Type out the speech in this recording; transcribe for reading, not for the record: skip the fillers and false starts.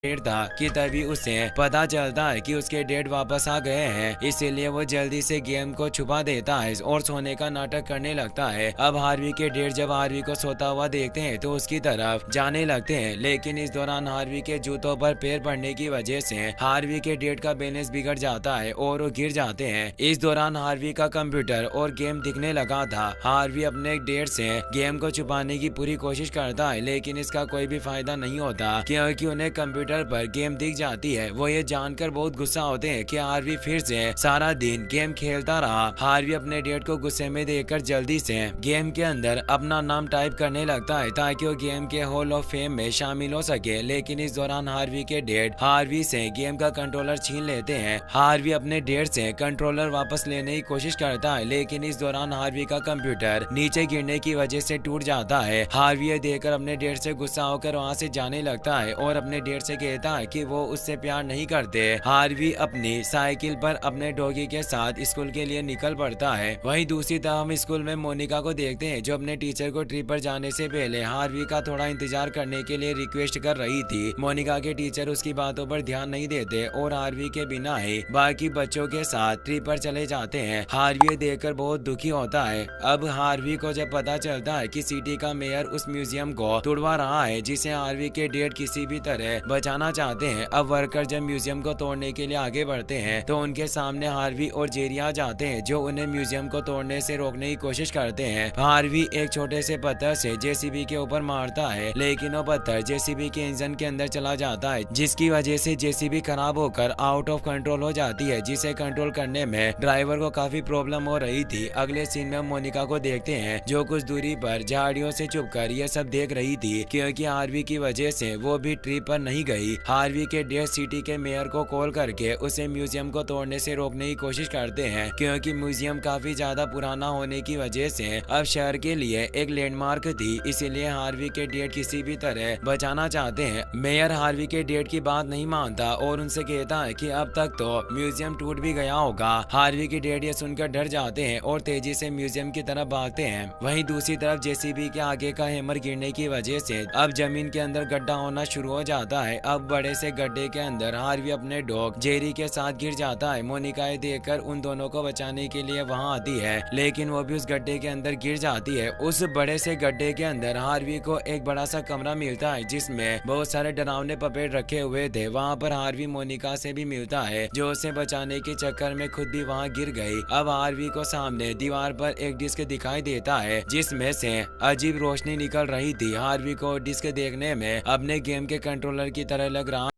Dead था कि तभी उसे पता चलता है कि उसके डेड वापस आ गए हैं। इसीलिए वो जल्दी से गेम को छुपा देता है और सोने का नाटक करने लगता है। अब हार्वी के डेड जब हार्वी को सोता हुआ देखते हैं तो उसकी तरफ जाने लगते हैं, लेकिन इस दौरान हार्वी के जूतों पर पैर पड़ने की वजह से हार्वी के डेड का बैलेंस बिगड़ जाता है और वो गिर जाते हैं। इस दौरान हार्वी का कंप्यूटर और गेम दिखने लगा था। हार्वी अपने डेड से गेम को छुपाने की पूरी कोशिश करता है, लेकिन इसका कोई भी फायदा नहीं होता क्योंकि उन्हें कंप्यूटर पर गेम दिख जाती है। वो ये जानकर बहुत गुस्सा होते हैं कि हार्वी फिर से सारा दिन गेम खेलता रहा। हार्वी अपने डेड को गुस्से में देखकर जल्दी से गेम के अंदर अपना नाम टाइप करने लगता है ताकि वो गेम के हॉल ऑफ फेम में शामिल हो सके, लेकिन इस दौरान हार्वी के डेड हार्वी से गेम का कंट्रोलर छीन लेते हैं। हार्वी अपने डेड से कंट्रोलर वापस लेने की कोशिश करता है, लेकिन इस दौरान हार्वी का कंप्यूटर नीचे गिरने की वजह से टूट जाता है। हार्वी ये देखकर अपने डेड से गुस्सा होकर वहाँ से जाने लगता है और अपने डेड से कहता है कि वो उससे प्यार नहीं करते। हार्वी अपनी साइकिल पर अपने डॉगी के साथ स्कूल के लिए निकल पड़ता है। वहीं दूसरी तरफ हम स्कूल में मोनिका को देखते हैं जो अपने टीचर को ट्रिप पर जाने से पहले हार्वी का थोड़ा इंतजार करने के लिए रिक्वेस्ट कर रही थी। मोनिका के टीचर उसकी बातों पर ध्यान नहीं देते और हार्वी के बिना ही बाकी बच्चों के साथ ट्रिप पर चले जाते हैं। हार्वी ये देखकर बहुत दुखी होता है। अब हार्वी को जब पता चलता है कि सिटी का मेयर उस म्यूजियम को तोड़वा रहा है जिसे हार्वी के डेड किसी भी तरह बचाना चाहते हैं। अब वर्कर जब म्यूजियम को तोड़ने के लिए आगे बढ़ते हैं तो उनके सामने हार्वी और जेरी आ जाते हैं जो उन्हें म्यूजियम को तोड़ने से रोकने की कोशिश करते हैं। हार्वी एक छोटे से पत्थर से जेसीबी के ऊपर मारता है, लेकिन वो पत्थर जेसीबी के इंजन के अंदर चला जाता है जिसकी वजह से जेसीबी खराब होकर आउट ऑफ कंट्रोल हो जाती है, जिसे कंट्रोल करने में ड्राइवर को काफी प्रॉब्लम हो रही थी। अगले सीन में मोनिका को देखते हैं जो कुछ दूरी पर झाड़ियों से छुपकर ये सब देख रही थी क्योंकि हार्वी की वजह से वो भी ट्रिप पर नहीं गई। हार्वी के डेड सिटी के मेयर को कॉल करके उसे म्यूजियम को तोड़ने से रोकने की कोशिश करते हैं क्योंकि म्यूजियम काफी ज्यादा पुराना होने की वजह से अब शहर के लिए एक लैंडमार्क थी, इसीलिए हार्वी के डेड किसी भी तरह बचाना चाहते हैं। मेयर हार्वी के डेड की बात नहीं मानता और उनसे कहता है कि अब तक तो म्यूजियम टूट भी गया होगा। हार्वी के डेड ये सुनकर डर जाते हैं और तेजी से म्यूजियम की तरफ भागते हैं। वहीं दूसरी तरफ जेसीबी के आगे का हैमर गिरने की वजह से अब जमीन के अंदर गड्ढा होना शुरू हो जाता है। अब बड़े से गड्ढे के अंदर हार्वी अपने डॉग जेरी के साथ गिर जाता है। मोनिका देखकर उन दोनों को बचाने के लिए वहां आती है, लेकिन वो भी उस गड्ढे के अंदर गिर जाती है। उस बड़े से गड्ढे के अंदर हार्वी को एक बड़ा सा कमरा मिलता है जिसमें बहुत सारे डरावने पपेट रखे हुए थे। वहाँ पर हार्वी मोनिका से भी मिलता है जो उसे बचाने के चक्कर में खुद भी वहाँ गिर गई। अब हार्वी को सामने दीवार पर एक डिस्क दिखाई देता है जिसमें से अजीब रोशनी निकल रही थी। हार्वी को डिस्क देखने में अपने गेम के कंट्रोलर की तरह लग रहा